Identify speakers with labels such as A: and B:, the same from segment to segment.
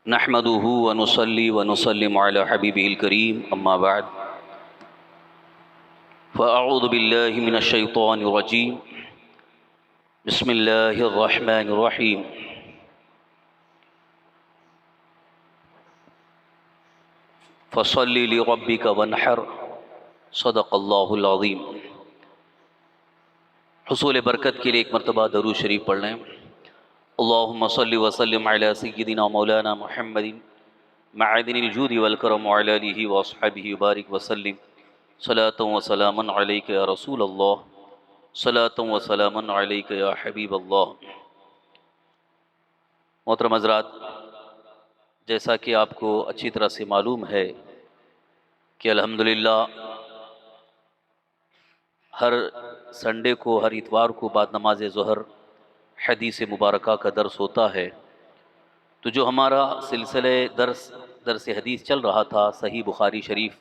A: نحمده ونصلي ونسلم على حبيبه الكريم أما بعد فأعوذ بالله من الشيطان الرجيم بسم الله الرحمن الرحيم فصل لربك وانحر صدق اللہ العظیم۔ حصول برکت کے لیے ایک مرتبہ درود شریف پڑھ لیں۔ اللہم صل وسلم علی سیدنا مولانا محمد معدن الجود والکرم وعلی آلہ واصحابہ وبارک وسلم صلاۃ و سلاما علیک یا رسول اللہ، صلاۃ و سلاما علیک یا حبیب اللہ۔ محترم حضرات، جیسا کہ آپ کو اچھی طرح سے معلوم ہے کہ الحمدللہ ہر سنڈے کو، ہر اتوار کو بعد نماز ظہر حدیث مبارکہ کا درس ہوتا ہے۔ تو جو ہمارا سلسلہ درس حدیث چل رہا تھا صحیح بخاری شریف،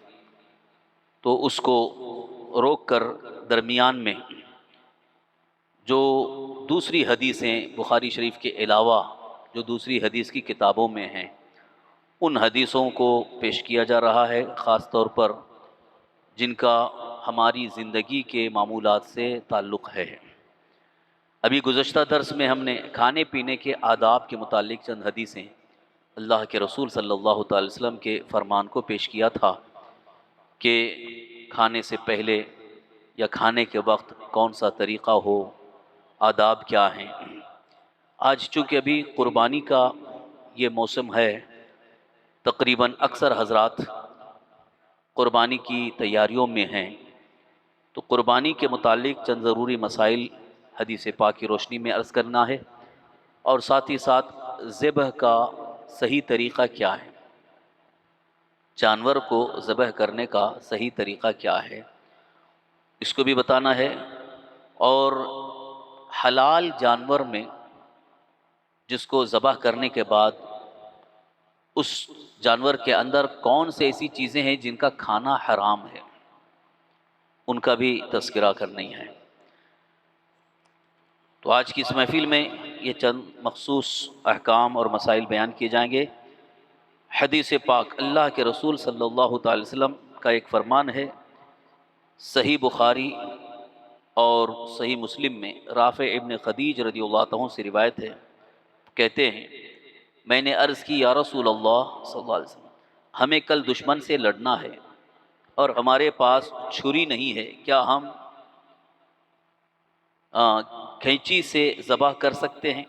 A: تو اس کو روک کر درمیان میں جو دوسری حدیثیں بخاری شریف کے علاوہ جو دوسری حدیث کی کتابوں میں ہیں، ان حدیثوں کو پیش کیا جا رہا ہے، خاص طور پر جن کا ہماری زندگی کے معمولات سے تعلق ہے۔ ابھی گزشتہ درس میں ہم نے کھانے پینے کے آداب کے متعلق چند حدیثیں اللہ کے رسول صلی اللہ تعالی وسلم کے فرمان کو پیش کیا تھا کہ کھانے سے پہلے یا کھانے کے وقت کون سا طریقہ ہو، آداب کیا ہیں۔ آج چونکہ ابھی قربانی کا یہ موسم ہے، تقریباً اکثر حضرات قربانی کی تیاریوں میں ہیں، تو قربانی کے متعلق چند ضروری مسائل حدیث پاک کی روشنی میں عرض کرنا ہے، اور ساتھ ہی ساتھ ذبح کا صحیح طریقہ کیا ہے، جانور کو ذبح کرنے کا صحیح طریقہ کیا ہے، اس کو بھی بتانا ہے۔ اور حلال جانور میں جس کو ذبح کرنے کے بعد اس جانور کے اندر کون سے ایسی چیزیں ہیں جن کا کھانا حرام ہے، ان کا بھی تذکرہ کرنی ہے۔ تو آج کی اس محفل میں یہ چند مخصوص احکام اور مسائل بیان کیے جائیں گے۔ حدیث پاک اللہ کے رسول صلی اللہ تعالی وسلم کا ایک فرمان ہے، صحیح بخاری اور صحیح مسلم میں رافع ابن خدیج رضی اللہ عنہ سے روایت ہے، کہتے ہیں میں نے عرض کی یا رسول اللہ صلی اللہ علیہ وسلم، ہمیں کل دشمن سے لڑنا ہے اور ہمارے پاس چھری نہیں ہے، کیا ہم کھینچی سے ذبح کر سکتے ہیں؟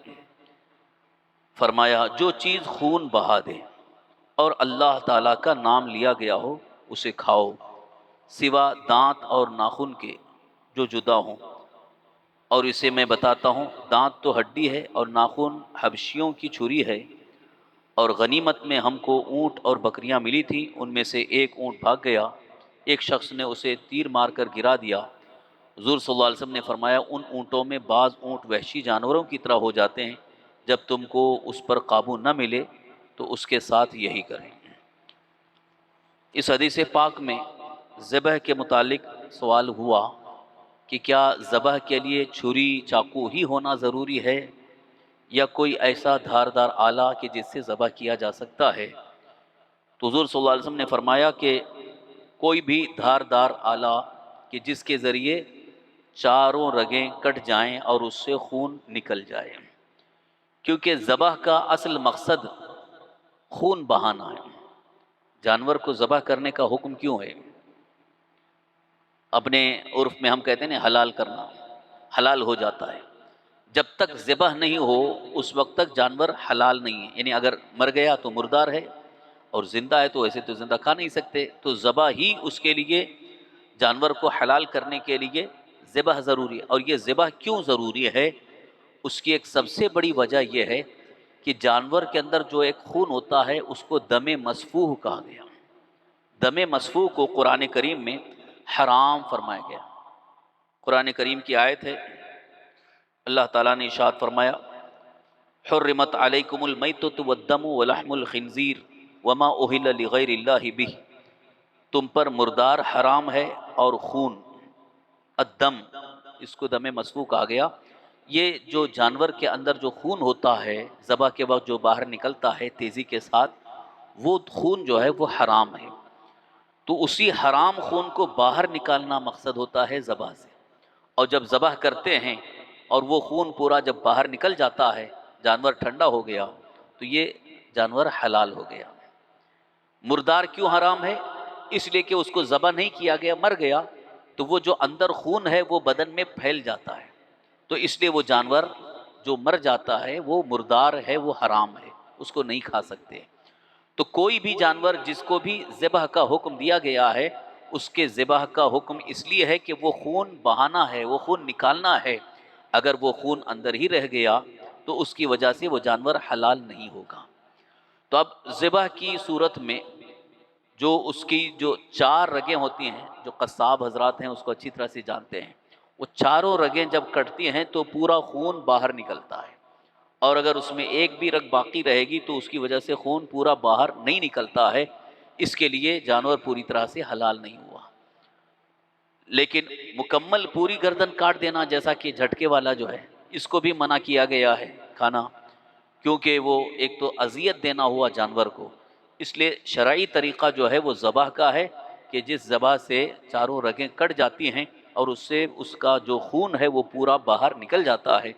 A: فرمایا جو چیز خون بہا دے اور اللہ تعالیٰ کا نام لیا گیا ہو اسے کھاؤ، سوا دانت اور ناخن کے جو جدا ہوں۔ اور اسے میں بتاتا ہوں، دانت تو ہڈی ہے اور ناخن حبشیوں کی چھری ہے، اور غنیمت میں ہم کو اونٹ اور بکریاں ملی تھی، ان میں سے ایک اونٹ بھاگ گیا، ایک شخص نے اسے تیر مار کر گرا دیا۔ حضور صلی اللہ علیہ وسلم نے فرمایا ان اونٹوں میں بعض اونٹ وحشی جانوروں کی طرح ہو جاتے ہیں، جب تم کو اس پر قابو نہ ملے تو اس کے ساتھ یہی کریں۔ اس حدیث پاک میں ذبح کے متعلق سوال ہوا کہ کیا ذبح کے لیے چھری چاقو ہی ہونا ضروری ہے یا کوئی ایسا دھاردار آلہ کہ جس سے ذبح کیا جا سکتا ہے؟ تو حضور صلی اللہ علیہ وسلم نے فرمایا کہ کوئی بھی دھاردار آلہ کہ جس کے ذریعے چاروں رگیں کٹ جائیں اور اس سے خون نکل جائے، کیونکہ ذبح کا اصل مقصد خون بہانا ہے۔ جانور کو ذبح کرنے کا حکم کیوں ہے؟ اپنے عرف میں ہم کہتے ہیں نا حلال کرنا، حلال ہو جاتا ہے۔ جب تک ذبح نہیں ہو اس وقت تک جانور حلال نہیں ہے، یعنی اگر مر گیا تو مردار ہے، اور زندہ ہے تو ایسے تو زندہ کھا نہیں سکتے، تو ذبح ہی اس کے لیے، جانور کو حلال کرنے کے لیے ذبح ضروری ہے۔ اور یہ ذبح کیوں ضروری ہے؟ اس کی ایک سب سے بڑی وجہ یہ ہے کہ جانور کے اندر جو ایک خون ہوتا ہے اس کو دم مسفوح کہا گیا۔ دم مسفوح کو قرآن کریم میں حرام فرمایا گیا۔ قرآن کریم کی آیت ہے، اللہ تعالیٰ نے ارشاد فرمایا حرمت علیکم المیتۃ والدم ولحم الخنزیر وما اہل لغیر اللہ بہ، تم پر مردار حرام ہے اور خون، الدم اس کو دم مسفوح کہا گیا، یہ جو جانور کے اندر جو خون ہوتا ہے ذبح کے وقت جو باہر نکلتا ہے تیزی کے ساتھ، وہ خون جو ہے وہ حرام ہے۔ تو اسی حرام خون کو باہر نکالنا مقصد ہوتا ہے ذبح سے۔ اور جب ذبح کرتے ہیں اور وہ خون پورا جب باہر نکل جاتا ہے، جانور ٹھنڈا ہو گیا، تو یہ جانور حلال ہو گیا۔ مردار کیوں حرام ہے؟ اس لیے کہ اس کو ذبح نہیں کیا گیا، مر گیا، تو وہ جو اندر خون ہے وہ بدن میں پھیل جاتا ہے، تو اس لیے وہ جانور جو مر جاتا ہے وہ مردار ہے، وہ حرام ہے، اس کو نہیں کھا سکتے۔ تو کوئی بھی جانور جس کو بھی ذبح کا حکم دیا گیا ہے، اس کے ذبح کا حکم اس لیے ہے کہ وہ خون بہانا ہے، وہ خون نکالنا ہے۔ اگر وہ خون اندر ہی رہ گیا تو اس کی وجہ سے وہ جانور حلال نہیں ہوگا۔ تو اب ذبح کی صورت میں جو اس کی جو چار رگیں ہوتی ہیں، جو قصاب حضرات ہیں اس کو اچھی طرح سے جانتے ہیں، وہ چاروں رگیں جب کٹتی ہیں تو پورا خون باہر نکلتا ہے، اور اگر اس میں ایک بھی رگ باقی رہے گی تو اس کی وجہ سے خون پورا باہر نہیں نکلتا ہے، اس کے لیے جانور پوری طرح سے حلال نہیں ہوا۔ لیکن مکمل پوری گردن کاٹ دینا جیسا کہ جھٹکے والا جو ہے، اس کو بھی منع کیا گیا ہے کھانا، کیونکہ وہ ایک تو اذیت دینا ہوا جانور کو۔ اس لیے شرعی طریقہ جو ہے وہ ذبح کا ہے کہ جس ذبح سے چاروں رگیں کٹ جاتی ہیں اور اس سے اس کا جو خون ہے وہ پورا باہر نکل جاتا ہے،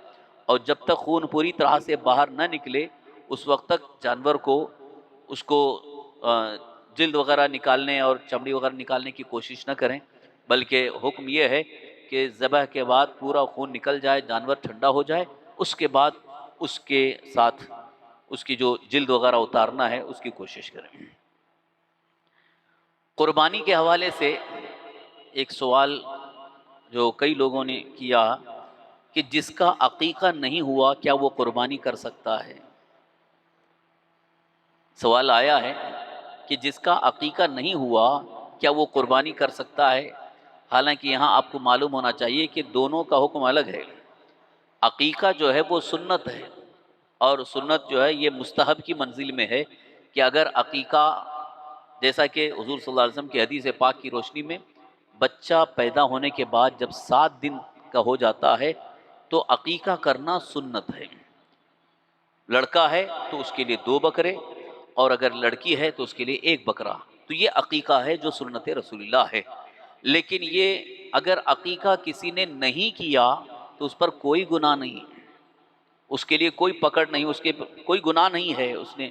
A: اور جب تک خون پوری طرح سے باہر نہ نکلے اس وقت تک جانور کو اس کو جلد وغیرہ نکالنے اور چمڑی وغیرہ نکالنے کی کوشش نہ کریں، بلکہ حکم یہ ہے کہ ذبح کے بعد پورا خون نکل جائے، جانور ٹھنڈا ہو جائے، اس کے بعد اس کے ساتھ اس کی جو جلد وغیرہ اتارنا ہے اس کی کوشش کریں۔ قربانی کے حوالے سے ایک سوال جو کئی لوگوں نے کیا کہ جس کا عقیقہ نہیں ہوا کیا وہ قربانی کر سکتا ہے؟ سوال آیا ہے کہ جس کا عقیقہ نہیں ہوا کیا وہ قربانی کر سکتا ہے؟ حالانکہ یہاں آپ کو معلوم ہونا چاہیے کہ دونوں کا حکم الگ ہے۔ عقیقہ جو ہے وہ سنت ہے، اور سنت جو ہے یہ مستحب کی منزل میں ہے، کہ اگر عقیقہ جیسا کہ حضور صلی اللہ علیہ وسلم کی حدیث پاک کی روشنی میں بچہ پیدا ہونے کے بعد جب 7 دن کا ہو جاتا ہے تو عقیقہ کرنا سنت ہے۔ لڑکا ہے تو اس کے لیے 2 بکرے، اور اگر لڑکی ہے تو اس کے لیے 1 بکرا، تو یہ عقیقہ ہے جو سنت رسول اللہ ہے۔ لیکن یہ اگر عقیقہ کسی نے نہیں کیا تو اس پر کوئی گناہ نہیں، اس کے لیے کوئی پکڑ نہیں، اس کے کوئی گناہ نہیں ہے، اس نے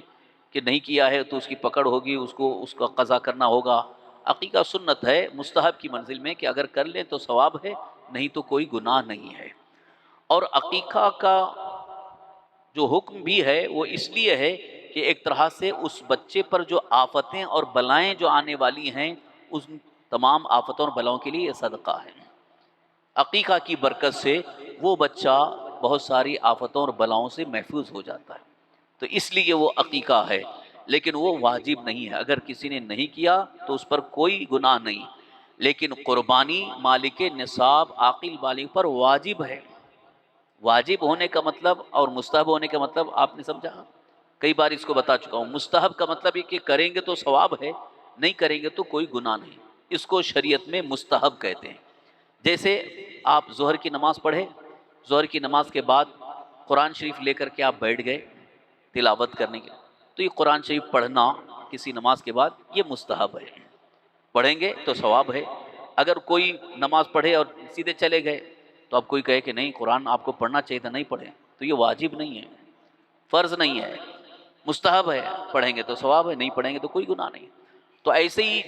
A: کہ نہیں کیا ہے تو اس کی پکڑ ہوگی، اس کو اس کا قضا کرنا ہوگا۔ عقیقہ سنت ہے، مستحب کی منزل میں، کہ اگر کر لیں تو ثواب ہے، نہیں تو کوئی گناہ نہیں ہے۔ اور عقیقہ کا جو حکم بھی ہے وہ اس لیے ہے کہ ایک طرح سے اس بچے پر جو آفتیں اور بلائیں جو آنے والی ہیں، اس تمام آفتوں اور بلاؤں کے لیے یہ صدقہ ہے۔ عقیقہ کی برکت سے وہ بچہ بہت ساری آفتوں اور بلاؤں سے محفوظ ہو جاتا ہے، تو اس لیے وہ عقیقہ ہے، لیکن وہ واجب نہیں ہے۔ اگر کسی نے نہیں کیا تو اس پر کوئی گناہ نہیں، لیکن قربانی مالک نصاب عاقل بالغ پر واجب ہے۔ واجب ہونے کا مطلب اور مستحب ہونے کا مطلب آپ نے سمجھا؟ کئی بار اس کو بتا چکا ہوں۔ مستحب کا مطلب یہ کہ کریں گے تو ثواب ہے، نہیں کریں گے تو کوئی گناہ نہیں، اس کو شریعت میں مستحب کہتے ہیں۔ جیسے آپ ظہر کی نماز پڑھے، ظہر کی نماز کے بعد قرآن شریف لے کر کے آپ بیٹھ گئے تلاوت کرنے کے، تو یہ قرآن شریف پڑھنا کسی نماز کے بعد یہ مستحب ہے، پڑھیں گے تو ثواب ہے۔ اگر کوئی نماز پڑھے اور سیدھے چلے گئے تو اب کوئی کہے کہ نہیں قرآن آپ کو پڑھنا چاہیے تھا، نہیں پڑھیں، تو یہ واجب نہیں ہے، فرض نہیں ہے، مستحب ہے، پڑھیں گے تو ثواب ہے، نہیں پڑھیں گے تو کوئی گناہ نہیں۔ تو ایسے ہی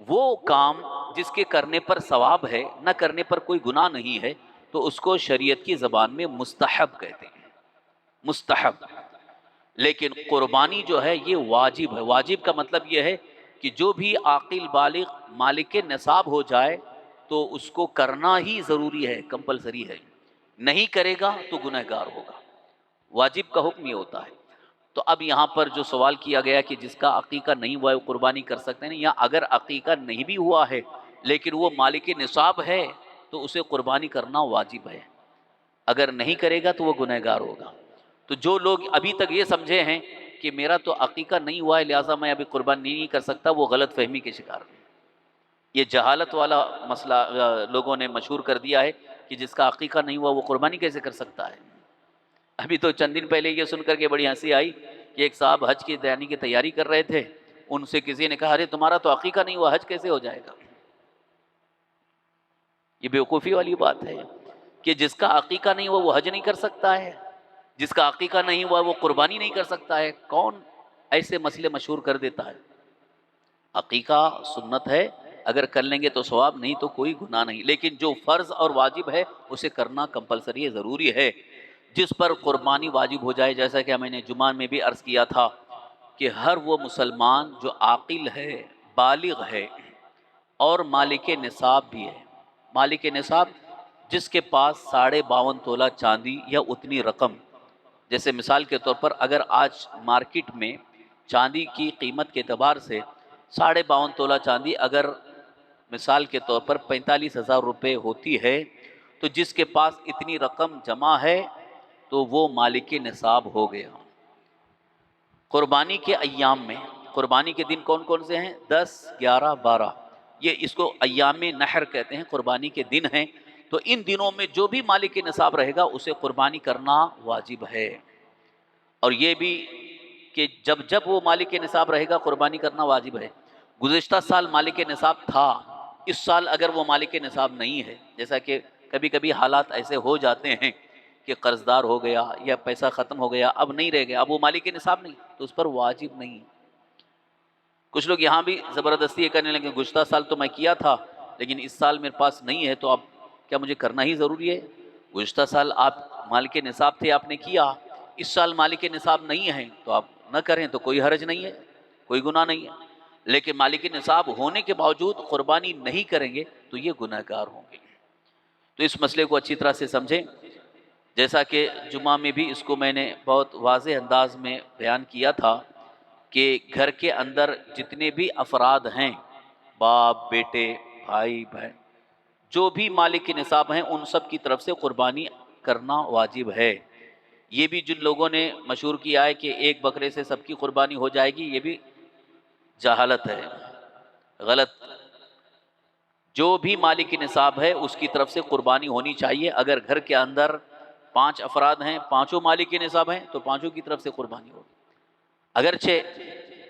A: وہ کام جس کے کرنے پر ثواب ہے، نہ کرنے پر کوئی گناہ نہیں ہے، تو اس کو شریعت کی زبان میں مستحب کہتے ہیں، مستحب۔ لیکن قربانی جو ہے یہ واجب ہے۔ واجب کا مطلب یہ ہے کہ جو بھی عاقل بالغ مالک نصاب ہو جائے تو اس کو کرنا ہی ضروری ہے، کمپلسری ہے، نہیں کرے گا تو گنہگار ہوگا۔ واجب کا حکم یہ ہوتا ہے۔ تو اب یہاں پر جو سوال کیا گیا کہ جس کا عقیقہ نہیں ہوا ہے وہ قربانی کر سکتے ہیں، یا اگر عقیقہ نہیں بھی ہوا ہے لیکن وہ مالک نصاب ہے تو اسے قربانی کرنا واجب ہے، اگر نہیں کرے گا تو وہ گنہگار ہوگا۔ تو جو لوگ ابھی تک یہ سمجھے ہیں کہ میرا تو عقیقہ نہیں ہوا ہے لہٰذا میں ابھی قربانی نہیں کر سکتا، وہ غلط فہمی کے شکار ہیں۔ یہ جہالت والا مسئلہ لوگوں نے مشہور کر دیا ہے کہ جس کا عقیقہ نہیں ہوا وہ قربانی کیسے کر سکتا ہے؟ ابھی تو چند دن پہلے یہ سن کر کے بڑی ہنسی آئی کہ ایک صاحب حج کی تیاری کر رہے تھے، ان سے کسی نے کہا ارے تمہارا تو عقیقہ نہیں ہوا، حج کیسے ہو جائے گا؟ یہ بیوقوفی والی بات ہے کہ جس کا عقیقہ نہیں ہوا وہ حج نہیں کر سکتا ہے، جس کا عقیقہ نہیں ہوا وہ قربانی نہیں کر سکتا ہے۔ کون ایسے مسئلے مشہور کر دیتا ہے؟ عقیقہ سنت ہے، اگر کر لیں گے تو ثواب، نہیں تو کوئی گناہ نہیں، لیکن جو فرض اور واجب ہے اسے کرنا کمپلسری ہے، ضروری ہے۔ جس پر قربانی واجب ہو جائے، جیسا کہ میں نے جمعہ میں بھی عرض کیا تھا کہ ہر وہ مسلمان جو عاقل ہے، بالغ ہے اور مالک نصاب بھی ہے۔ مالک نصاب جس کے پاس 52.5 تولہ چاندی یا اتنی رقم، جیسے مثال کے طور پر اگر آج مارکیٹ میں چاندی کی قیمت کے اعتبار سے 52.5 تولہ چاندی اگر مثال کے طور پر 45,000 روپے ہوتی ہے، تو جس کے پاس اتنی رقم جمع ہے تو وہ مالک نصاب ہو گیا۔ قربانی کے ایام میں، قربانی کے دن کون کون سے ہیں؟ 10، 11، 12، یہ اس کو ایام نحر کہتے ہیں، قربانی کے دن ہیں۔ تو ان دنوں میں جو بھی مالک نصاب رہے گا اسے قربانی کرنا واجب ہے۔ اور یہ بھی کہ جب وہ مالک نصاب رہے گا قربانی کرنا واجب ہے۔ گزشتہ سال مالک نصاب تھا، اس سال اگر وہ مالک نصاب نہیں ہے، جیسا کہ کبھی کبھی حالات ایسے ہو جاتے ہیں کہ قرض دار ہو گیا یا پیسہ ختم ہو گیا، اب نہیں رہ گیا، اب وہ مالک نصاب نہیں، تو اس پر واجب نہیں۔ کچھ لوگ یہاں بھی زبردستی یہ کرنے لگے، گزشتہ سال تو میں کیا تھا لیکن اس سال میرے پاس نہیں ہے، تو اب کیا مجھے کرنا ہی ضروری ہے؟ گزشتہ سال آپ مالک نصاب تھے، آپ نے کیا، اس سال مالک نصاب نہیں ہے تو آپ نہ کریں تو کوئی حرج نہیں ہے، کوئی گناہ نہیں ہے۔ لیکن مالک نصاب ہونے کے باوجود قربانی نہیں کریں گے تو یہ گناہ گار ہوں گے۔ تو اس مسئلے کو اچھی طرح سے سمجھیں، جیسا کہ جمعہ میں بھی اس کو میں نے بہت واضح انداز میں بیان کیا تھا کہ گھر کے اندر جتنے بھی افراد ہیں، باپ، بیٹے، بھائی، بہن، جو بھی مالک نصاب ہیں ان سب کی طرف سے قربانی کرنا واجب ہے۔ یہ بھی جن لوگوں نے مشہور کیا ہے کہ ایک بکرے سے سب کی قربانی ہو جائے گی، یہ بھی جہالت ہے، غلط۔ جو بھی مالک نصاب ہے اس کی طرف سے قربانی ہونی چاہیے۔ اگر گھر کے اندر 5 افراد ہیں، پانچوں مالک نصاب ہیں، تو پانچوں کی طرف سے قربانی ہوگی۔ اگرچہ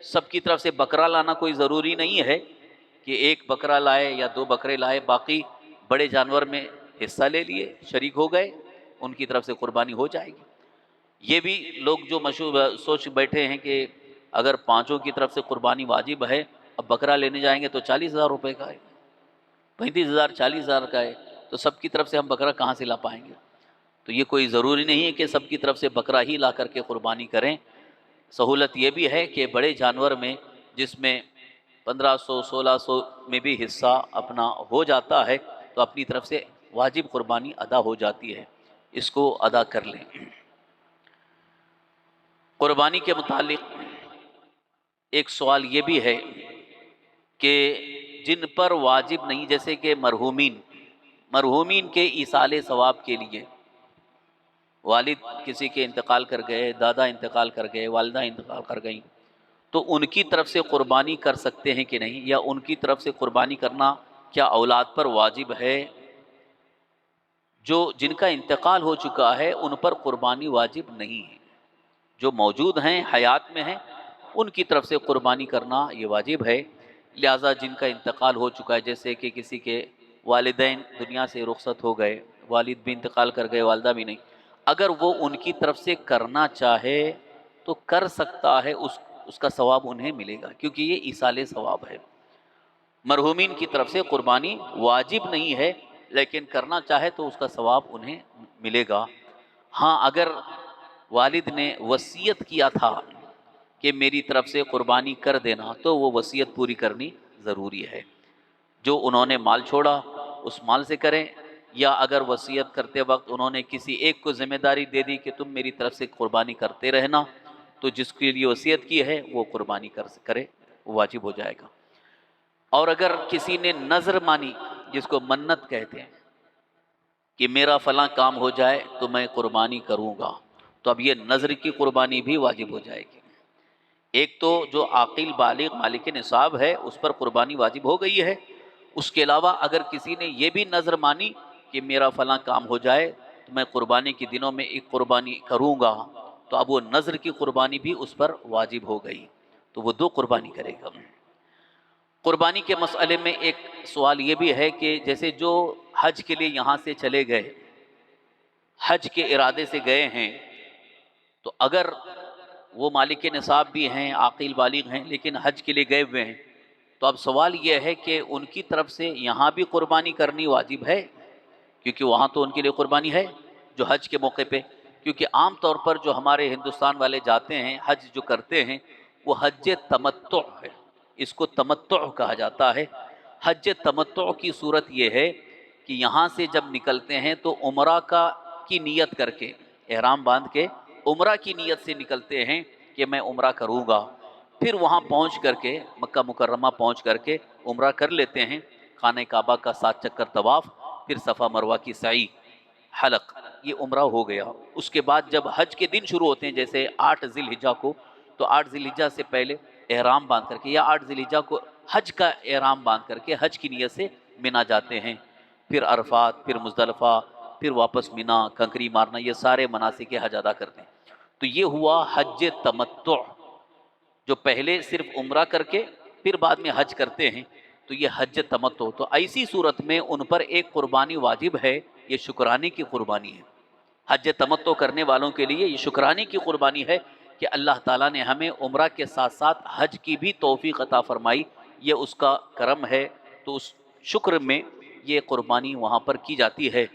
A: سب کی طرف سے بکرا لانا کوئی ضروری نہیں ہے کہ ایک بکرا لائے یا 2 بکرے لائے، باقی بڑے جانور میں حصہ لے لیے، شریک ہو گئے، ان کی طرف سے قربانی ہو جائے گی۔ یہ بھی لوگ جو مشہور سوچ بیٹھے ہیں کہ اگر پانچوں کی طرف سے قربانی واجب ہے، اب بکرا لینے جائیں گے تو 40,000 روپے کا ہے، 35,000، 40,000 کا ہے، تو سب کی طرف سے ہم بکرا کہاں سے لا پائیں گے؟ تو یہ کوئی ضروری نہیں ہے کہ سب کی طرف سے بکرا ہی لا کر کے قربانی کریں۔ سہولت یہ بھی ہے کہ بڑے جانور میں جس میں 1500، 1600 میں بھی حصہ اپنا ہو جاتا ہے تو اپنی طرف سے واجب قربانی ادا ہو جاتی ہے، اس کو ادا کر لیں۔ قربانی کے متعلق ایک سوال یہ بھی ہے کہ جن پر واجب نہیں، جیسے کہ مرحومین کے ایصال ثواب کے لیے، والد کسی کے انتقال کر گئے، دادا انتقال کر گئے، والدہ انتقال کر گئیں، تو ان کی طرف سے قربانی کر سکتے ہیں کہ نہیں، یا ان کی طرف سے قربانی کرنا کیا اولاد پر واجب ہے؟ جو جن کا انتقال ہو چکا ہے ان پر قربانی واجب نہیں ہے، جو موجود ہیں، حیات میں ہیں، ان کی طرف سے قربانی کرنا یہ واجب ہے۔ لہٰذا جن کا انتقال ہو چکا ہے، جیسے کہ کسی کے والدین دنیا سے رخصت ہو گئے، والد بھی انتقال کر گئے، والدہ بھی نہیں، اگر وہ ان کی طرف سے کرنا چاہے تو کر سکتا ہے، اس کا ثواب انہیں ملے گا، کیونکہ یہ ایصال ثواب ہے۔ مرحومین کی طرف سے قربانی واجب نہیں ہے، لیکن کرنا چاہے تو اس کا ثواب انہیں ملے گا۔ ہاں، اگر والد نے وصیت کیا تھا کہ میری طرف سے قربانی کر دینا، تو وہ وصیت پوری کرنی ضروری ہے۔ جو انہوں نے مال چھوڑا اس مال سے کریں، یا اگر وصیت کرتے وقت انہوں نے کسی ایک کو ذمہ داری دے دی کہ تم میری طرف سے قربانی کرتے رہنا، تو جس کے لیے وصیت کی ہے وہ قربانی کرے، وہ واجب ہو جائے گا۔ اور اگر کسی نے نذر مانی، جس کو منت کہتے ہیں، کہ میرا فلاں کام ہو جائے تو میں قربانی کروں گا، تو اب یہ نذر کی قربانی بھی واجب ہو جائے گی۔ ایک تو جو عاقل بالغ مالک نصاب ہے اس پر قربانی واجب ہو گئی ہے، اس کے علاوہ اگر کسی نے یہ بھی نذر مانی کہ میرا فلاں کام ہو جائے تو میں قربانی کے دنوں میں ایک قربانی کروں گا، تو اب وہ نذر کی قربانی بھی اس پر واجب ہو گئی، تو وہ 2 قربانی کرے گا۔ قربانی کے مسئلے میں ایک سوال یہ بھی ہے کہ جیسے جو حج کے لیے یہاں سے چلے گئے، حج کے ارادے سے گئے ہیں، تو اگر وہ مالک نصاب بھی ہیں، عاقل بالغ ہیں، لیکن حج کے لیے گئے ہوئے ہیں، تو اب سوال یہ ہے کہ ان کی طرف سے یہاں بھی قربانی کرنی واجب ہے، کیونکہ وہاں تو ان کے لیے قربانی ہے جو حج کے موقع پہ، کیونکہ عام طور پر جو ہمارے ہندوستان والے جاتے ہیں حج جو کرتے ہیں وہ حج تمتع ہے، اس کو تمتع کہا جاتا ہے۔ حج تمتع کی صورت یہ ہے کہ یہاں سے جب نکلتے ہیں تو عمرہ کی نیت کر کے، احرام باندھ کے عمرہ کی نیت سے نکلتے ہیں کہ میں عمرہ کروں گا، پھر وہاں پہنچ کر کے مکہ مکرمہ پہنچ کر کے عمرہ کر لیتے ہیں، خانہ کعبہ کا 7 چکر طواف، پھر صفا مروہ کی سعی، حلق، یہ عمرہ ہو گیا۔ اس کے بعد جب حج کے دن شروع ہوتے ہیں جیسے 8 ذی الحجہ کو، تو 8 ذی الحجہ سے پہلے احرام باندھ کر کے، یا 8 ذی الحجہ کو حج کا احرام باندھ کر کے حج کی نیت سے منا جاتے ہیں، پھر عرفات، پھر مزدلفہ، پھر واپس منا، کنکری مارنا، یہ سارے مناسک حج ادا کرتے ہیں۔ تو یہ ہوا حج تمتع، جو پہلے صرف عمرہ کر کے پھر بعد میں حج کرتے ہیں، تو یہ حج تمتع۔ تو ایسی صورت میں ان پر ایک قربانی واجب ہے، یہ شکرانے کی قربانی ہے۔ حج تمتع کرنے والوں کے لیے یہ شکرانے کی قربانی ہے کہ اللہ تعالیٰ نے ہمیں عمرہ کے ساتھ ساتھ حج کی بھی توفیق عطا فرمائی، یہ اس کا کرم ہے، تو اس شکر میں یہ قربانی وہاں پر کی جاتی ہے۔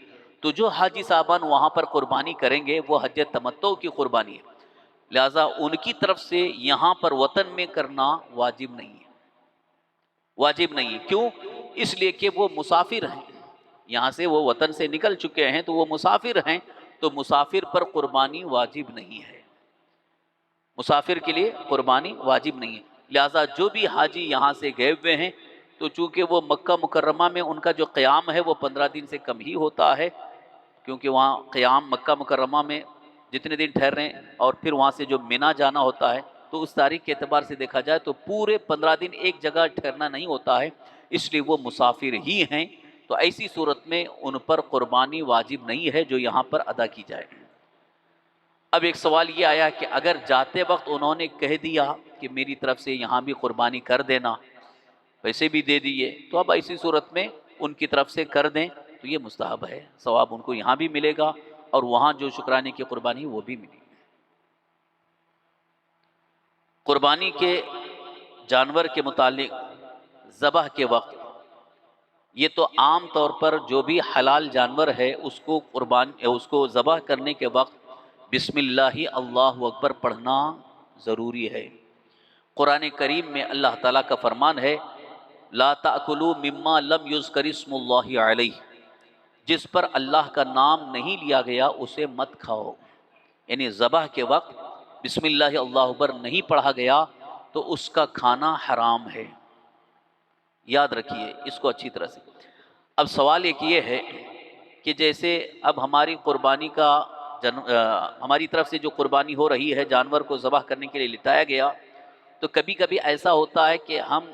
A: تو جو حاجی صاحبان وہاں پر قربانی کریں گے وہ حج تمتع کی قربانی ہے، لہٰذا ان کی طرف سے یہاں پر وطن میں کرنا واجب نہیں ہے، واجب نہیں ہے۔ کیوں؟ اس لیے کہ وہ مسافر ہیں، یہاں سے وہ وطن سے نکل چکے ہیں تو وہ مسافر ہیں، تو مسافر پر قربانی واجب نہیں ہے، مسافر کے لیے قربانی واجب نہیں ہے۔ لہٰذا جو بھی حاجی یہاں سے گئے ہوئے ہیں، تو چونکہ وہ مکہ مکرمہ میں ان کا جو قیام ہے وہ 15 دن سے کم ہی ہوتا ہے، کیونکہ وہاں قیام مکہ مکرمہ میں جتنے دن ٹھہریں اور پھر وہاں سے جو منا جانا ہوتا ہے، تو اس تاریخ کے اعتبار سے دیکھا جائے تو پورے 15 دن ایک جگہ ٹھہرنا نہیں ہوتا ہے، اس لیے وہ مسافر ہی ہیں، تو ایسی صورت میں ان پر قربانی واجب نہیں ہے جو یہاں پر ادا کی جائے۔ اب ایک سوال یہ آیا کہ اگر جاتے وقت انہوں نے کہہ دیا کہ میری طرف سے یہاں بھی قربانی کر دینا، پیسے بھی دے دیے، تو اب ایسی صورت میں ان کی طرف سے کر دیں تو یہ مستحب ہے، ثواب ان کو یہاں بھی ملے گا اور وہاں جو شکرانے کی قربانی وہ بھی ملے گی۔ قربانی کے جانور کے متعلق ذبح کے وقت، یہ تو عام طور پر جو بھی حلال جانور ہے اس کو ذبح کرنے کے وقت بسم اللہ اللہ اکبر پڑھنا ضروری ہے۔ قرآن کریم میں اللہ تعالیٰ کا فرمان ہے، لا تأکلوا مما لم یذکر اسم اللہ علیہ، جس پر اللہ کا نام نہیں لیا گیا اسے مت کھاؤ، یعنی ذبح کے وقت بسم اللہ اللہ اکبر نہیں پڑھا گیا تو اس کا کھانا حرام ہے، یاد رکھیے اس کو اچھی طرح سے۔ اب سوال ایک یہ ہے کہ جیسے اب ہماری قربانی کا ہماری طرف سے جو قربانی ہو رہی ہے، جانور کو ذبح کرنے کے لیے لٹایا گیا، تو کبھی کبھی ایسا ہوتا ہے کہ ہم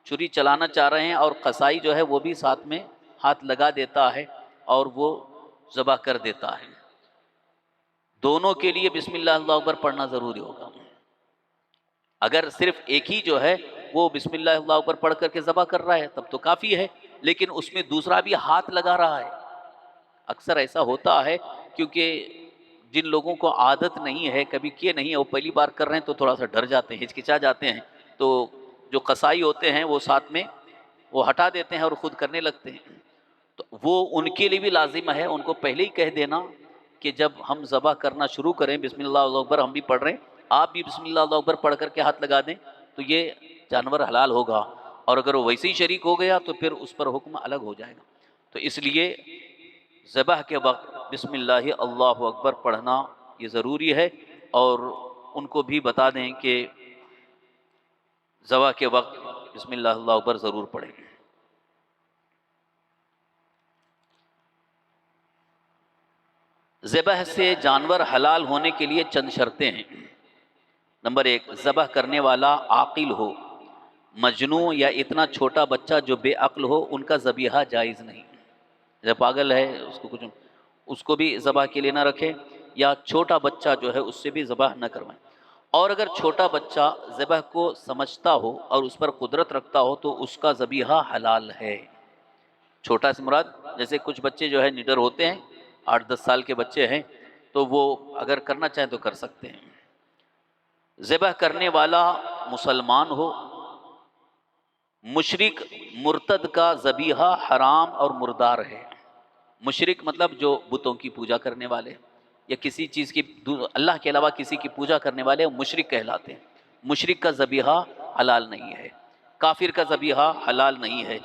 A: چھری چلانا چاہ رہے ہیں اور قصائی جو ہے وہ بھی ساتھ میں ہاتھ لگا دیتا ہے اور وہ ذبح کر دیتا ہے، دونوں کے لیے بسم اللہ اللہ اکبر پڑھنا ضروری ہوگا۔ اگر صرف ایک ہی جو ہے وہ بسم اللہ اللہ اکبر پڑھ کر کے ذبح کر رہا ہے تب تو کافی ہے، لیکن اس میں دوسرا بھی ہاتھ لگا رہا ہے، اکثر ایسا ہوتا ہے کیونکہ جن لوگوں کو عادت نہیں ہے، کبھی کیے نہیں ہے، وہ پہلی بار کر رہے ہیں تو تھوڑا سا ڈر جاتے ہیں، ہچکچا جاتے ہیں، تو جو قصائی ہوتے ہیں وہ ساتھ میں وہ ہٹا دیتے ہیں اور خود کرنے لگتے ہیں، تو وہ ان کے لیے بھی لازم ہے ان کو پہلے ہی کہہ دینا کہ جب ہم ذبح کرنا شروع کریں بسم اللہ اللہ اکبر، ہم بھی پڑھ رہے ہیں، آپ بھی بسم اللہ اللہ اکبر پڑھ کر کے ہاتھ لگا دیں، تو یہ جانور حلال ہوگا، اور اگر وہ ویسے ہی شریک ہو گیا تو پھر اس پر حکم الگ ہو جائے گا۔ تو اس لیے ذبح کے وقت بسم اللہ اللہ اکبر پڑھنا یہ ضروری ہے، اور ان کو بھی بتا دیں کہ ذبح کے وقت بسم اللہ اللہ اکبر ضرور پڑھیں۔ ذبح سے جانور حلال ہونے کے لیے چند شرطیں ہیں۔ نمبر 1، ذبح کرنے والا عاقل ہو، مجنون یا اتنا چھوٹا بچہ جو بے عقل ہو ان کا ذبیحہ جائز نہیں۔ جب پاگل ہے اس کو کچھ، اس کو بھی ذبح کے لیے نہ رکھیں، یا چھوٹا بچہ جو ہے اس سے بھی ذبح نہ کروائیں۔ اور اگر چھوٹا بچہ ذبح کو سمجھتا ہو اور اس پر قدرت رکھتا ہو تو اس کا ذبیحہ حلال ہے۔ چھوٹا سے مراد جیسے کچھ بچے جو ہے نڈر ہوتے ہیں، 8-10 سال کے بچے ہیں، تو وہ اگر کرنا چاہیں تو کر سکتے ہیں۔ ذبح کرنے والا مسلمان ہو، مشرک مرتد کا ذبیحہ حرام اور مردار ہے۔ مشرک مطلب جو بتوں کی پوجا کرنے والے یا کسی چیز کی اللہ کے علاوہ کسی کی پوجا کرنے والے مشرک کہلاتے ہیں۔ مشرک کا ذبیحہ حلال نہیں ہے، کافر کا ذبیحہ حلال نہیں ہے۔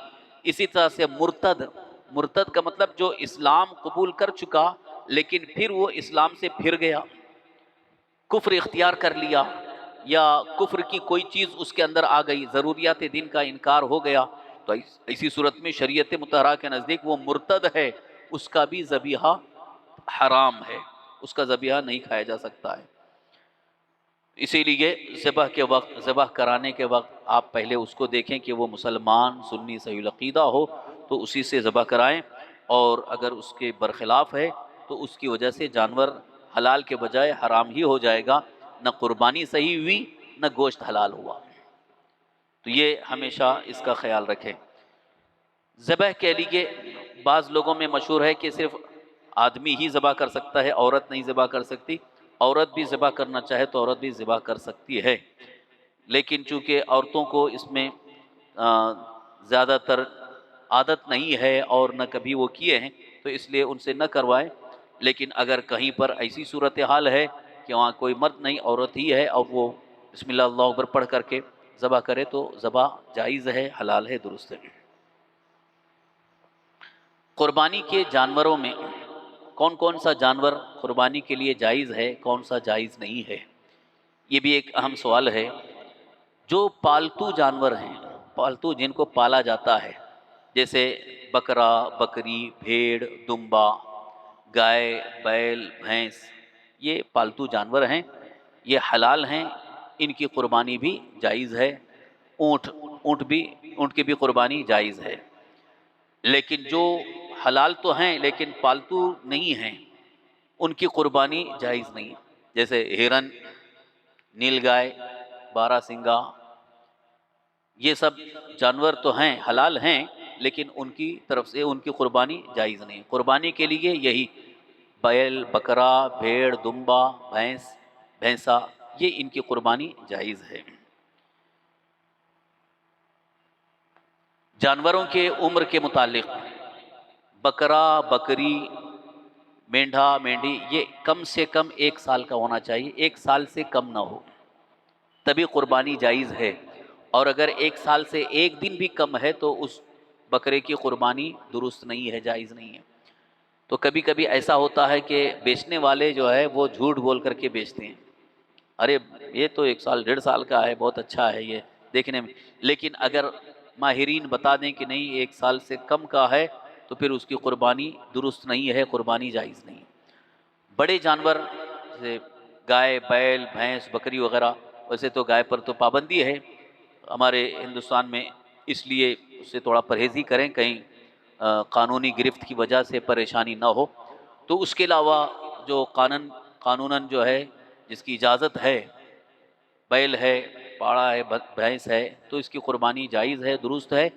A: اسی طرح سے مرتد، مرتد کا مطلب جو اسلام قبول کر چکا لیکن پھر وہ اسلام سے پھر گیا، کفر اختیار کر لیا، یا کفر کی کوئی چیز اس کے اندر آ گئی، ضروریات دین کا انکار ہو گیا، تو اسی صورت میں شریعت مطہرہ کے نزدیک وہ مرتد ہے، اس کا بھی ذبیحہ حرام ہے، اس کا ذبیحہ نہیں کھایا جا سکتا ہے۔ اسی لیے ذبح کے وقت، ذبح کرانے کے وقت آپ پہلے اس کو دیکھیں کہ وہ مسلمان سنی صحیح العقیدہ ہو تو اسی سے ذبح کرائیں، اور اگر اس کے برخلاف ہے تو اس کی وجہ سے جانور حلال کے بجائے حرام ہی ہو جائے گا، نہ قربانی صحیح ہوئی نہ گوشت حلال ہوا۔ تو یہ ہمیشہ اس کا خیال رکھیں۔ ذبح کے لیے بعض لوگوں میں مشہور ہے کہ صرف آدمی ہی ذبح کر سکتا ہے، عورت نہیں ذبح کر سکتی۔ عورت بھی ذبح کرنا چاہے تو عورت بھی ذبح کر سکتی ہے، لیکن چونکہ عورتوں کو اس میں زیادہ تر عادت نہیں ہے اور نہ کبھی وہ کیے ہیں، تو اس لیے ان سے نہ کروائیں۔ لیکن اگر کہیں پر ایسی صورتحال ہے کہ وہاں کوئی مرد نہیں عورت ہی ہے اور وہ بسم اللہ اللہ اکبر پڑھ کر کے ذبح کرے تو ذبح جائز ہے، حلال ہے، درست ہے۔ قربانی کے جانوروں میں کون کون سا جانور قربانی کے لیے جائز ہے، کون سا جائز نہیں ہے، یہ بھی ایک اہم سوال ہے۔ جو پالتو جانور ہیں، پالتو جن کو پالا جاتا ہے، جیسے بکرا، بکری، بھیڑ، دمبا، گائے، بیل، بھینس، یہ پالتو جانور ہیں، یہ حلال ہیں، ان کی قربانی بھی جائز ہے۔ اونٹ کی بھی قربانی جائز ہے، لیکن جو حلال تو ہیں لیکن پالتو نہیں ہیں ان کی قربانی جائز نہیں، جیسے ہرن، نیل گائے، بارہ سنگا، یہ سب جانور تو ہیں، حلال ہیں، لیکن ان کی طرف سے ان کی قربانی جائز نہیں۔ قربانی کے لیے یہی بیل، بکرا، بھیڑ، دمبا، بھینسا، یہ ان کی قربانی جائز ہے۔ جانوروں کے عمر کے متعلق بکرا، بکری، مینڈھا، مینڈھی، یہ کم سے کم 1 سال کا ہونا چاہیے، 1 سال سے کم نہ ہو، تبھی قربانی جائز ہے۔ اور اگر 1 سال سے 1 دن بھی کم ہے تو اس بکرے کی قربانی درست نہیں ہے، جائز نہیں ہے۔ تو کبھی کبھی ایسا ہوتا ہے کہ بیچنے والے جو ہے وہ جھوٹ بول کر کے بیچتے ہیں، ارے یہ تو 1 سال 1.5 سال کا ہے، بہت اچھا ہے یہ دیکھنے میں، لیکن اگر ماہرین بتا دیں کہ نہیں 1 سال سے کم کا ہے تو پھر اس کی قربانی درست نہیں ہے، قربانی جائز نہیں۔ بڑے جانور جیسے گائے، بیل، بھینس، بکری وغیرہ، ویسے تو گائے پر تو پابندی ہے ہمارے ہندوستان میں، اس لیے اس سے تھوڑا پرہیز ہی کریں، کہیں قانونی گرفت کی وجہ سے پریشانی نہ ہو۔ تو اس کے علاوہ جو قانوناً جو ہے جس کی اجازت ہے، بیل ہے، پاڑا ہے، بھینس ہے، تو اس کی قربانی جائز ہے، درست ہے۔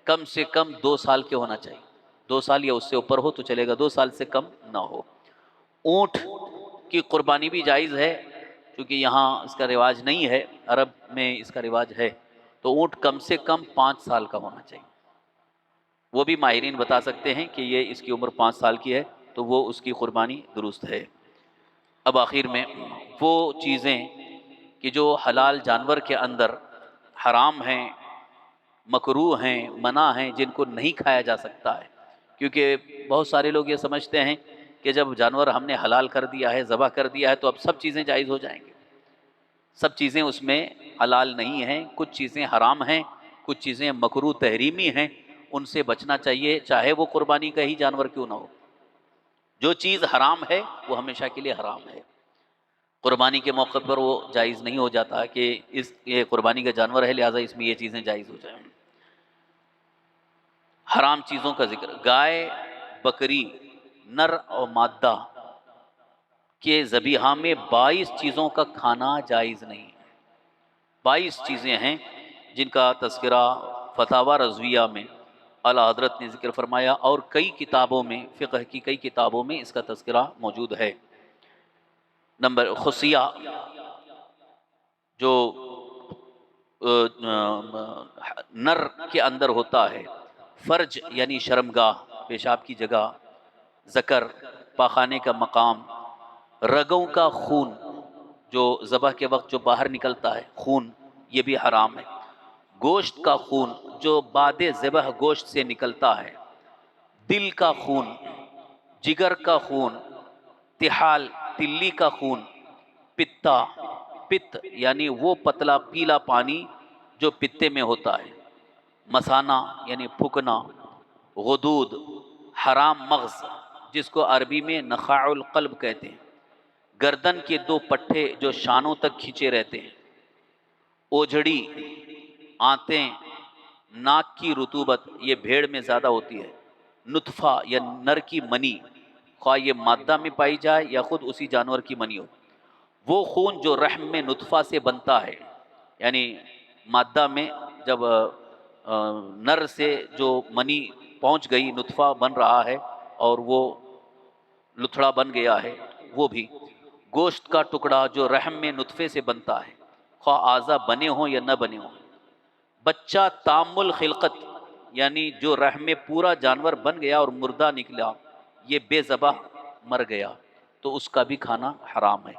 A: کم سے کم 2 سال کے ہونا چاہیے، 2 سال یا اس سے اوپر ہو تو چلے گا، 2 سال سے کم نہ ہو۔ اونٹ کی قربانی بھی جائز ہے، کیونکہ یہاں اس کا رواج نہیں ہے، عرب میں اس کا رواج ہے، تو اونٹ کم سے کم 5 سال کا ہونا چاہیے۔ وہ بھی ماہرین بتا سکتے ہیں کہ یہ اس کی عمر 5 سال کی ہے تو وہ اس کی قربانی درست ہے۔ اب آخر میں وہ چیزیں کہ جو حلال جانور کے اندر حرام ہیں، مکروہ ہیں، منع ہیں، جن کو نہیں کھایا جا سکتا ہے، کیونکہ بہت سارے لوگ یہ سمجھتے ہیں کہ جب جانور ہم نے حلال کر دیا ہے، ذبح کر دیا ہے، تو اب سب چیزیں جائز ہو جائیں گے۔ سب چیزیں اس میں حلال نہیں ہیں، کچھ چیزیں حرام ہیں، کچھ چیزیں مکروہ تحریمی ہیں، ان سے بچنا چاہیے، چاہے وہ قربانی کا ہی جانور کیوں نہ ہو۔ جو چیز حرام ہے وہ ہمیشہ کے لیے حرام ہے، قربانی کے موقع پر وہ جائز نہیں ہو جاتا کہ یہ قربانی کا جانور ہے لہٰذا اس میں یہ چیزیں جائز ہو جائیں۔ حرام چیزوں کا ذکر، گائے، بکری نر اور مادہ کے ذبیحہ میں 22 چیزوں کا کھانا جائز نہیں. 22 چیزیں ہیں جن کا تذکرہ فتاوی رضویہ میں اعلیٰ حضرت نے ذکر فرمایا، اور کئی کتابوں میں، فقہ کی کئی کتابوں میں اس کا تذکرہ موجود ہے. نمبر خصیہ جو نر کے اندر ہوتا ہے، فرج یعنی شرمگاہ، پیشاب کی جگہ، ذکر پاخانے کا مقام، رگوں کا خون جو ذبح کے وقت جو باہر نکلتا ہے خون، یہ بھی حرام ہے. گوشت کا خون جو بعد ذبح گوشت سے نکلتا ہے، دل کا خون، جگر کا خون، تحال تلی کا خون، پتا پت یعنی وہ پتلا پیلا پانی جو پتے میں ہوتا ہے، مسانہ یعنی پھکنا، غدود حرام مغز جس کو عربی میں نخاع القلب کہتے ہیں، گردن کے 2 پٹھے جو شانوں تک کھینچے رہتے ہیں، اوجھڑی آنتیں، ناک کی رطوبت یہ بھیڑ میں زیادہ ہوتی ہے، نطفہ یا نر کی منی، خواہ یہ مادہ میں پائی جائے یا خود اسی جانور کی منی ہو، وہ خون جو رحم میں نطفہ سے بنتا ہے، یعنی مادہ میں جب نر سے جو منی پہنچ گئی، نطفہ بن رہا ہے اور وہ لتھڑا بن گیا ہے، وہ بھی. گوشت کا ٹکڑا جو رحم میں نطفے سے بنتا ہے، خواہ اعضا بنے ہوں یا نہ بنے ہوں. بچہ تام الخلقت یعنی جو رحم میں پورا جانور بن گیا اور مردہ نکلا، یہ بے ذبح مر گیا تو اس کا بھی کھانا حرام ہے.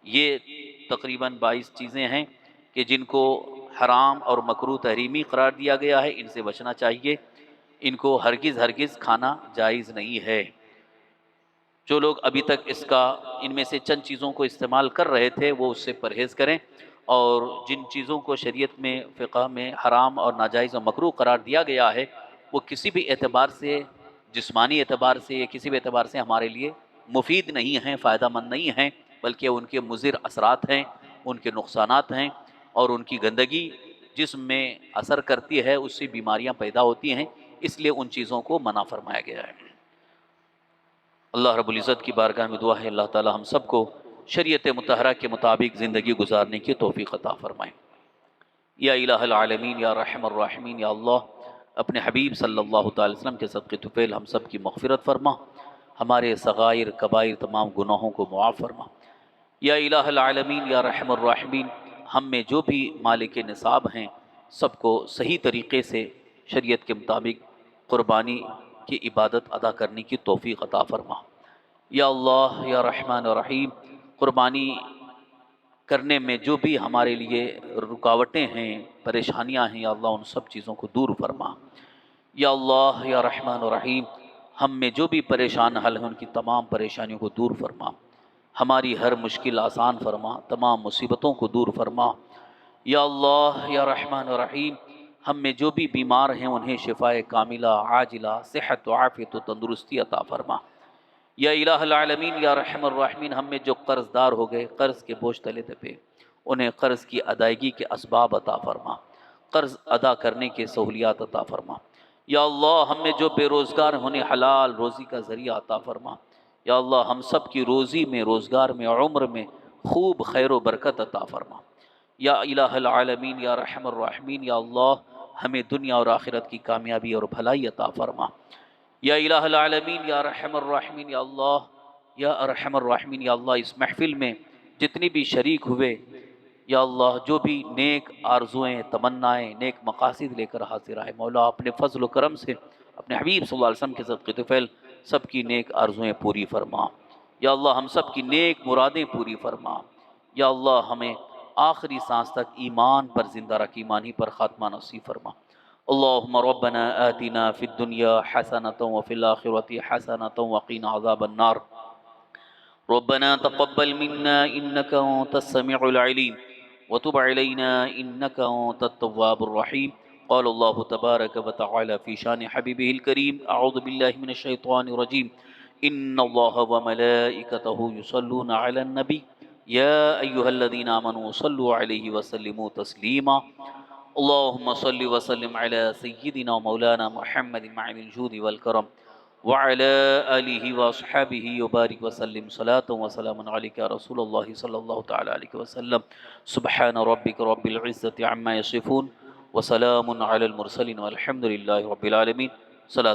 A: یہ تقریباً 22 چیزیں ہیں کہ جن کو حرام اور مکروہ تحریمی قرار دیا گیا ہے، ان سے بچنا چاہیے، ان کو ہرگز کھانا جائز نہیں ہے. جو لوگ ابھی تک ان میں سے چند چیزوں کو استعمال کر رہے تھے وہ اس سے پرہیز کریں، اور جن چیزوں کو شریعت میں فقہ میں حرام اور ناجائز و مکروہ قرار دیا گیا ہے وہ کسی بھی اعتبار سے، جسمانی اعتبار سے یا کسی بھی اعتبار سے ہمارے لیے مفید نہیں ہیں، فائدہ مند نہیں ہیں، بلکہ ان کے مضر اثرات ہیں، ان کے نقصانات ہیں، اور ان کی گندگی جسم میں اثر کرتی ہے، اس سے بیماریاں پیدا ہوتی ہیں، اس لیے ان چیزوں کو منع فرمایا گیا ہے. اللہ رب العزت کی بارگاہ میں دعا ہے اللہ تعالی ہم سب کو شریعت مطہرہ کے مطابق زندگی گزارنے کی توفیق عطا فرمائے. یا الہ العالمین یا رحم الراحمین، یا اللہ اپنے حبیب صلی اللہ تعالی وسلم کے صدقے طفیل ہم سب کی مغفرت فرما، ہمارے صغائر کبائر تمام گناہوں کو معاف فرما. یا الہ العالمین یا رحم الراحمین، ہم میں جو بھی مالک نصاب ہیں سب کو صحیح طریقے سے شریعت کے مطابق قربانی کی عبادت ادا کرنے کی توفیق عطا فرما. یا اللہ یا رحمان الرحیم، قربانی کرنے میں جو بھی ہمارے لیے رکاوٹیں ہیں، پریشانیاں ہیں، یا اللہ ان سب چیزوں کو دور فرما. یا اللہ یا رحمان الرحیم، ہم میں جو بھی پریشان حل ہیں ان کی تمام پریشانیوں کو دور فرما، ہماری ہر مشکل آسان فرما، تمام مصیبتوں کو دور فرما. یا اللہ یا رحمان الرحیم، ہم میں جو بھی بیمار ہیں انہیں شفائے کاملہ عاجلہ، صحت و عافیت و تندرستی عطا فرما. یا الہ العالمین یا رحم الراحمین، ہم میں جو قرض دار ہو گئے، قرض کے بوجھ تلے دبے، انہیں قرض کی ادائیگی کے اسباب عطا فرما، قرض ادا کرنے کے سہولیات عطا فرما. یا اللہ ہم میں جو بے روزگار ہیں انہیں حلال روزی کا ذریعہ عطا فرما. یا اللہ ہم سب کی روزی میں، روزگار میں، عمر میں خوب خیر و برکت عطا فرما. یا الہ العالمین یا رحم الراحمین، یا اللہ ہمیں دنیا اور آخرت کی کامیابی اور بھلائی عطا فرما. یا الہ العالمین یا رحم الراحمین، یا اللہ یا ارحم الراحمین، یا اللہ اس محفل میں جتنی بھی شریک ہوئے، یا اللہ جو بھی نیک آرزوئیں، تمنائیں، نیک مقاصد لے کر حاضر آئے، مولا اپنے فضل و کرم سے اپنے حبیب صلی اللہ علیہ وسلم کے صدقے طفیل سب کی نیک آرزوئیں پوری فرما. یا اللہ ہم سب کی نیک مرادیں پوری فرما. یا اللہ ہمیں آخری سانس تک ایمان پر زندہ رکھ، ایمانی پر خاتمہ نصیب فرما. اللہم ربنا آتنا فی الدنیا حسنة وفی الآخرة حسنة وقنا عذاب النار. ربنا تقبل منا إنك أنت السميع العليم وتب علينا إنك أنت التواب الرحيم. قال الله تبارك وتعالى في شان حبيبه الكريم: أعوذ بالله من الشيطان الرجيم. إن الله وملائكته يصلون على النبي يا أيها الذين آمنوا صلوا عليه وسلموا تسليما. اللهم صل وسلم على سيدنا ومولانا محمد معين الجود والكرم وعلى آله وأصحابه وبارك وسلم صلاة وسلام عليك يا رسول الله صلى الله تعالى عليه وسلم. سبحان ربك رب العزة عما يصفون وسلام على المرسلين والحمد لله رب العالمين. صلاة